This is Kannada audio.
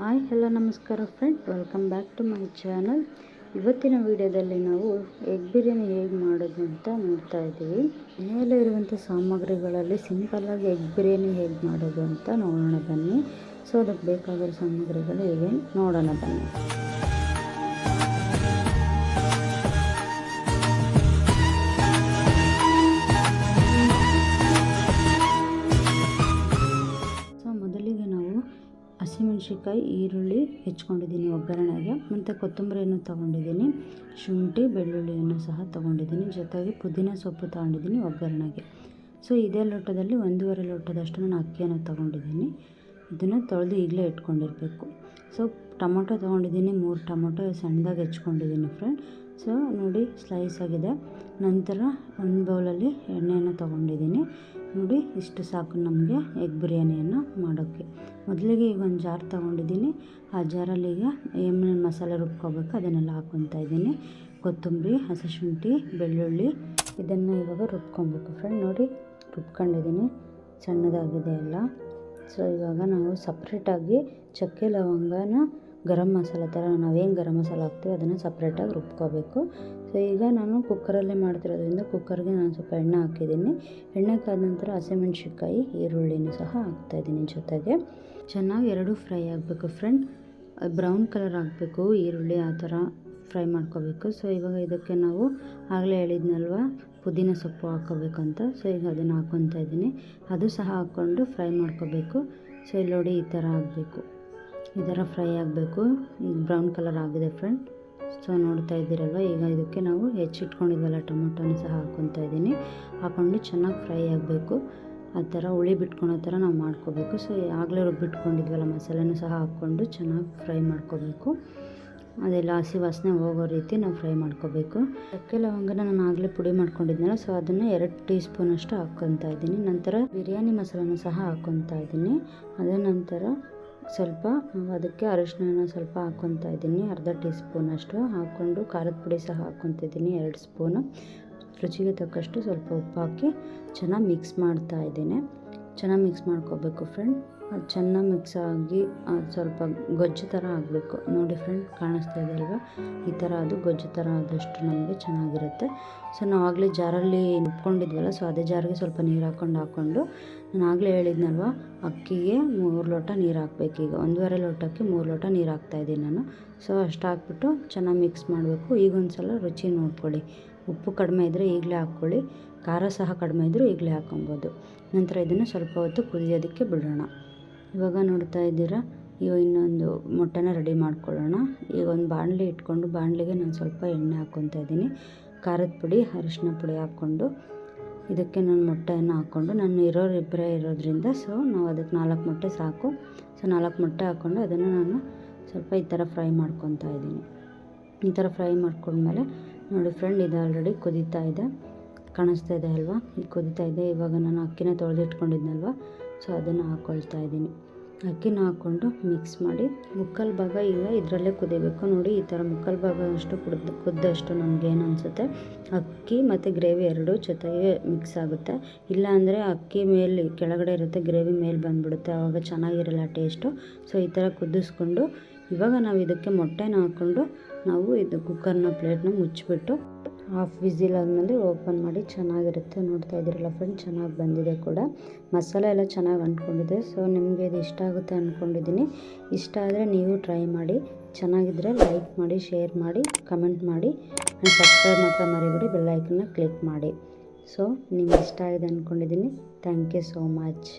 ಹಾಯ್ ಹಲೋ ನಮಸ್ಕಾರ friend, welcome back to my channel. ಇವತ್ತಿನ ವಿಡಿಯೋದಲ್ಲಿ ನಾವು ಎಗ್ ಬಿರಿಯಾನಿ ಹೇಗೆ ಮಾಡೋದು ಅಂತ ನೋಡ್ತಾ ಇದ್ದೀವಿ. ಮನೆಯಲ್ಲೇ ಇರುವಂಥ ಸಾಮಗ್ರಿಗಳಲ್ಲಿ ಸಿಂಪಲ್ಲಾಗಿ ಎಗ್ ಬಿರಿಯಾನಿ ಹೇಗೆ ಮಾಡೋದು ಅಂತ ನೋಡೋಣ ಬನ್ನಿ. ಸೊ ಅದಕ್ಕೆ ಬೇಕಾಗಿರೋ ಸಾಮಗ್ರಿಗಳು ಹೇಗೆ ನೋಡೋಣ ಬನ್ನಿ. ಮೊದಲಿಗೆ ನಾವು ಹಸಿಮೆಣಸಿನ್ಕಾಯಿ, ಈರುಳ್ಳಿ ಹೆಚ್ಕೊಂಡಿದ್ದೀನಿ ಒಗ್ಗರಣೆಗೆ, ಮತ್ತು ಕೊತ್ತಂಬರಿಯನ್ನು ತೊಗೊಂಡಿದ್ದೀನಿ, ಶುಂಠಿ ಬೆಳ್ಳುಳ್ಳಿಯನ್ನು ಸಹ ತೊಗೊಂಡಿದ್ದೀನಿ, ಜೊತೆಗೆ ಪುದೀನ ಸೊಪ್ಪು ತೊಗೊಂಡಿದ್ದೀನಿ ಒಗ್ಗರಣೆಗೆ. ಸೊ ಇದೇ ಲೋಟದಲ್ಲಿ 1.5 ಲೋಟದಷ್ಟು ನಾನು ಅಕ್ಕಿಯನ್ನು ತೊಗೊಂಡಿದ್ದೀನಿ. ಇದನ್ನು ತೊಳೆದು ಈಗಲೇ ಇಟ್ಕೊಂಡಿರಬೇಕು. ಸೊ ಟೊಮೊಟೊ ತೊಗೊಂಡಿದ್ದೀನಿ, 3 ಟೊಮೊಟೊ ಸಣ್ಣದಾಗಿ ಹೆಚ್ಕೊಂಡಿದ್ದೀನಿ ಫ್ರೆಂಡ್. ಸೊ ನೋಡಿ, ಸ್ಲೈಸ್ ಆಗಿದೆ. ನಂತರ ಒಂದು ಬೌಲಲ್ಲಿ ಎಣ್ಣೆಯನ್ನು ತೊಗೊಂಡಿದ್ದೀನಿ. ನೋಡಿ, ಇಷ್ಟು ಸಾಕು ನಮಗೆ ಎಗ್ ಬಿರಿಯಾನಿಯನ್ನು ಮಾಡೋಕ್ಕೆ. ಮೊದಲಿಗೆ ಈಗ ಒಂದು ಜಾರ್ ತೊಗೊಂಡಿದ್ದೀನಿ. ಆ ಜಾರಲ್ಲಿ ಈಗ ಏನೇನು ಮಸಾಲೆ ರುಬ್ಕೋಬೇಕು ಅದನ್ನೆಲ್ಲ ಹಾಕ್ಕೊತಾ ಇದ್ದೀನಿ. ಕೊತ್ತಂಬರಿ, ಹಸಿಶುಂಠಿ, ಬೆಳ್ಳುಳ್ಳಿ ಇದನ್ನು ಇವಾಗ ರುಬ್ಕೊಬೇಕು ಫ್ರೆಂಡ್. ನೋಡಿ, ರುಬ್ಕೊಂಡಿದ್ದೀನಿ, ಸಣ್ಣದಾಗಿದೆ ಎಲ್ಲ. ಸೊ ಇವಾಗ ನಾವು ಸಪ್ರೇಟಾಗಿ ಚಕ್ಕೆ ಲವಂಗನ ಗರಂ ಮಸಾಲೆ ಥರ ನಾವೇನು ಗರಂ ಮಸಾಲೆ ಹಾಕ್ತೀವಿ ಅದನ್ನು ಸಪ್ರೇಟಾಗಿ ರುಬ್ಕೋಬೇಕು. ಸೊ ಈಗ ನಾನು ಕುಕ್ಕರಲ್ಲೇ ಮಾಡ್ತಿರೋದ್ರಿಂದ ಕುಕ್ಕರ್ಗೆ ನಾನು ಸ್ವಲ್ಪ ಎಣ್ಣೆ ಹಾಕಿದ್ದೀನಿ. ಎಣ್ಣೆ ಕಾದ ನಂತರ ಹಸಿಮೆಣ್ಸಿನ್ಕಾಯಿ, ಈರುಳ್ಳಿನೂ ಸಹ ಹಾಕ್ತಾಯಿದ್ದೀನಿ. ಜೊತೆಗೆ ಚೆನ್ನಾಗಿ ಎರಡೂ ಫ್ರೈ ಆಗಬೇಕು ಫ್ರೆಂಡ್. ಬ್ರೌನ್ ಕಲರ್ ಆಗಬೇಕು ಈರುಳ್ಳಿ, ಆ ಥರ ಫ್ರೈ ಮಾಡ್ಕೋಬೇಕು. ಸೊ ಇವಾಗ ಇದಕ್ಕೆ ನಾವು ಆಗಲೇ ಹೇಳಿದ್ನಲ್ವ ಪುದೀನ ಸೊಪ್ಪು ಹಾಕ್ಕೋಬೇಕು ಅಂತ. ಸೊ ಈಗ ಅದನ್ನು ಹಾಕ್ಕೊತಾ ಇದ್ದೀನಿ. ಅದು ಸಹ ಹಾಕ್ಕೊಂಡು ಫ್ರೈ ಮಾಡ್ಕೋಬೇಕು. ಸೊ ಇಲ್ಲಿ ನೋಡಿ, ಈ ಥರ ಆಗಬೇಕು, ಈ ಥರ ಫ್ರೈ ಆಗಬೇಕು. ಈಗ ಬ್ರೌನ್ ಕಲರ್ ಆಗಿದೆ ಫ್ರೆಂಡ್. ಸೊ ನೋಡ್ತಾ ಇದ್ದೀರಲ್ವ. ಈಗ ಇದಕ್ಕೆ ನಾವು ಹೆಚ್ಚಿಟ್ಕೊಂಡಿದ್ವಲ್ಲ ಟೊಮೊಟೊನ ಸಹ ಹಾಕ್ಕೊತಾ ಇದ್ದೀನಿ. ಹಾಕ್ಕೊಂಡು ಚೆನ್ನಾಗಿ ಫ್ರೈ ಆಗಬೇಕು. ಆ ಥರ ಹುಳಿ ಬಿಟ್ಕೊಳೋ ಥರ ನಾವು ಮಾಡ್ಕೋಬೇಕು. ಸೊ ಆಗಲೇ ರುಬ್ಬಿಟ್ಕೊಂಡಿದ್ವಲ್ಲ ಮಸಾಲೆನೂ ಸಹ ಹಾಕ್ಕೊಂಡು ಚೆನ್ನಾಗಿ ಫ್ರೈ ಮಾಡ್ಕೋಬೇಕು. ಅದೆಲ್ಲ ಹಸಿ ವಾಸನೆ ಹೋಗೋ ರೀತಿ ನಾವು ಫ್ರೈ ಮಾಡ್ಕೋಬೇಕು. ಚಕ್ಕೆ ಲವಂಗನ ನಾನು ಆಗಲೇ ಪುಡಿ ಮಾಡ್ಕೊಂಡಿದ್ನಲ್ಲ, ಸೊ ಅದನ್ನು 2 ಟೀ ಸ್ಪೂನಷ್ಟು ಹಾಕ್ಕೊತಾ ಇದ್ದೀನಿ. ನಂತರ ಬಿರಿಯಾನಿ ಮಸಾಲನೂ ಸಹ ಹಾಕ್ಕೊತಾ ಇದ್ದೀನಿ. ಅದೇ ನಂತರ ಸ್ವಲ್ಪ ಅದಕ್ಕೆ ಅರಿಶಿನ ಸ್ವಲ್ಪ ಹಾಕ್ಕೊತಾ ಇದ್ದೀನಿ, ಅರ್ಧ ಟೀ ಸ್ಪೂನಷ್ಟು ಹಾಕ್ಕೊಂಡು ಖಾರದ ಪುಡಿ ಸಹ ಹಾಕ್ಕೊತಿದ್ದೀನಿ 2 ಸ್ಪೂನು. ರುಚಿಗೆ ತಕ್ಕಷ್ಟು ಸ್ವಲ್ಪ ಉಪ್ಪು ಹಾಕಿ ಚೆನ್ನಾಗಿ ಮಿಕ್ಸ್ ಮಾಡ್ತಾ ಇದ್ದೀನಿ. ಚೆನ್ನಾಗಿ ಮಿಕ್ಸ್ ಮಾಡ್ಕೋಬೇಕು ಫ್ರೆಂಡ್. ಅದು ಚೆನ್ನಾಗಿ ಮಿಕ್ಸ್ ಆಗಿ ಸ್ವಲ್ಪ ಗೊಜ್ಜು ಥರ ಆಗಬೇಕು. ನೋಡಿ ಫ್ರೆಂಡ್, ಕಾಣಿಸ್ತಾ ಇದೆ ಅಲ್ವಾ, ಈ ಥರ ಅದು ಗೊಜ್ಜು ಥರ ಆದಷ್ಟು ನಮಗೆ ಚೆನ್ನಾಗಿರುತ್ತೆ. ಸೊ ನಾವು ಆಗಲೇ ಜಾರಲ್ಲಿ ರುಬ್ಕೊಂಡಿದ್ವಲ್ಲ, ಸೊ ಅದೇ ಜಾರಿಗೆ ಸ್ವಲ್ಪ ನೀರು ಹಾಕ್ಕೊಂಡು ನಾನು ಆಗಲೇ ಹೇಳಿದ್ನಲ್ವ ಅಕ್ಕಿಗೆ 3 ಲೋಟ ನೀರು ಹಾಕಬೇಕು. ಈಗ 1.5 ಲೋಟಕ್ಕೆ 3 ಲೋಟ ನೀರು ಹಾಕ್ತಾಯಿದ್ದೀನಿ ನಾನು. ಸೊ ಅಷ್ಟು ಹಾಕ್ಬಿಟ್ಟು ಚೆನ್ನಾಗಿ ಮಿಕ್ಸ್ ಮಾಡಬೇಕು. ಈಗ ಒಂದು ಸಲ ರುಚಿ ನೋಡ್ಕೊಳ್ಳಿ. ಉಪ್ಪು ಕಡಿಮೆ ಇದ್ದರೆ ಈಗಲೇ ಹಾಕ್ಕೊಳ್ಳಿ, ಖಾರ ಸಹ ಕಡಿಮೆ ಇದ್ದರೂ ಈಗಲೇ ಹಾಕ್ಕೊಬೋದು. ನಂತರ ಇದನ್ನು ಸ್ವಲ್ಪ ಹೊತ್ತು ಕುದಿಯೋದಕ್ಕೆ ಬಿಡೋಣ. ಇವಾಗ ನೋಡ್ತಾ ಇದ್ದೀರಾ, ಇವಾಗ ಇನ್ನೊಂದು ಮೊಟ್ಟೆನ ರೆಡಿ ಮಾಡ್ಕೊಳ್ಳೋಣ. ಈಗ ಒಂದು ಬಾಣಲಿ ಇಟ್ಕೊಂಡು ಬಾಣಲಿಗೆ ನಾನು ಸ್ವಲ್ಪ ಎಣ್ಣೆ ಹಾಕ್ಕೊತಾ ಇದ್ದೀನಿ. ಖಾರದ ಪುಡಿ, ಅರಿಶಿನ ಪುಡಿ ಹಾಕ್ಕೊಂಡು ಇದಕ್ಕೆ ನಾನು ಮೊಟ್ಟೆಯನ್ನು ಹಾಕ್ಕೊಂಡು, ನಾನು ಇಬ್ಬರೇ ಇರೋದ್ರಿಂದ ಸೊ ನಾವು ಅದಕ್ಕೆ 4 ಮೊಟ್ಟೆ ಸಾಕು. ಸೊ 4 ಮೊಟ್ಟೆ ಹಾಕ್ಕೊಂಡು ಅದನ್ನು ನಾನು ಸ್ವಲ್ಪ ಈ ಥರ ಫ್ರೈ ಮಾಡ್ಕೊತಾ ಇದ್ದೀನಿ. ಈ ಥರ ಫ್ರೈ ಮಾಡ್ಕೊಂಡ್ಮೇಲೆ ನೋಡಿ ಫ್ರೆಂಡ್, ಇದು ಆಲ್ರೆಡಿ ಕುದೀತಾ ಇದೆ, ಕಾಣಿಸ್ತಾ ಇದೆ ಅಲ್ವಾ, ಈಗ ಕುದೀತಾ ಇದೆ. ಇವಾಗ ನಾನು ಅಕ್ಕಿನ ತೊಳೆದಿಟ್ಕೊಂಡಿದ್ನಲ್ವ, ಸೊ ಅದನ್ನು ಹಾಕ್ಕೊಳ್ತಾ ಇದ್ದೀನಿ. ಅಕ್ಕಿನ ಹಾಕ್ಕೊಂಡು ಮಿಕ್ಸ್ ಮಾಡಿ 3/4 ಭಾಗ ಈಗ ಇದರಲ್ಲೇ ಕುದಿಬೇಕು. ನೋಡಿ, ಈ ಥರ 3/4 ಭಾಗ ಅಷ್ಟು ಕುದ್ದಷ್ಟು ನಮಗೇನು ಅನಿಸುತ್ತೆ, ಅಕ್ಕಿ ಮತ್ತು ಗ್ರೇವಿ ಎರಡೂ ಜೊತೆಗೆ ಮಿಕ್ಸ್ ಆಗುತ್ತೆ. ಇಲ್ಲ ಅಂದರೆ ಅಕ್ಕಿ ಮೇಲೆ ಕೆಳಗಡೆ ಇರುತ್ತೆ, ಗ್ರೇವಿ ಮೇಲೆ ಬಂದುಬಿಡುತ್ತೆ, ಆವಾಗ ಚೆನ್ನಾಗಿರಲ್ಲ ಟೇಸ್ಟು. ಸೊ ಈ ಥರ ಕುದಿಸ್ಕೊಂಡು ಇವಾಗ ನಾವು ಇದಕ್ಕೆ ಮೊಟ್ಟೆನ ಹಾಕ್ಕೊಂಡು ನಾವು ಇದು ಕುಕ್ಕರ್ನ ಪ್ಲೇಟ್ನ ಮುಚ್ಚಿಬಿಟ್ಟು 1/2 ವಿಸಿಲ್ ಆದಮೇಲೆ ಓಪನ್ ಮಾಡಿ ಚೆನ್ನಾಗಿರುತ್ತೆ. ನೋಡ್ತಾ ಇದ್ದೀರಲ್ಲ ಫ್ರೆಂಡ್, ಚೆನ್ನಾಗಿ ಬಂದಿದೆ ಕೂಡ, ಮಸಾಲೆ ಎಲ್ಲ ಚೆನ್ನಾಗಿ ಅಂಟ್ಕೊಂಡಿದೆ. ಸೊ ನಿಮಗೆ ಇದು ಇಷ್ಟ ಆಗುತ್ತೆ ಅಂದ್ಕೊಂಡಿದ್ದೀನಿ. ಇಷ್ಟ ಆದರೆ ನೀವು ಟ್ರೈ ಮಾಡಿ. ಚೆನ್ನಾಗಿದ್ದರೆ ಲೈಕ್ ಮಾಡಿ, ಶೇರ್ ಮಾಡಿ, ಕಮೆಂಟ್ ಮಾಡಿ, ಆ್ಯಂಡ್ ಸಬ್ಸ್ಕ್ರೈಬ್ ಮಾತ್ರ ಮರಿಬೇಡಿ, ಬೆಲ್ ಐಕನ್ನ ಕ್ಲಿಕ್ ಮಾಡಿ. ಸೊ ನಿಮ್ಗೆ ಇಷ್ಟ ಆಗಿದೆ ಅಂದ್ಕೊಂಡಿದ್ದೀನಿ. Thank you so much.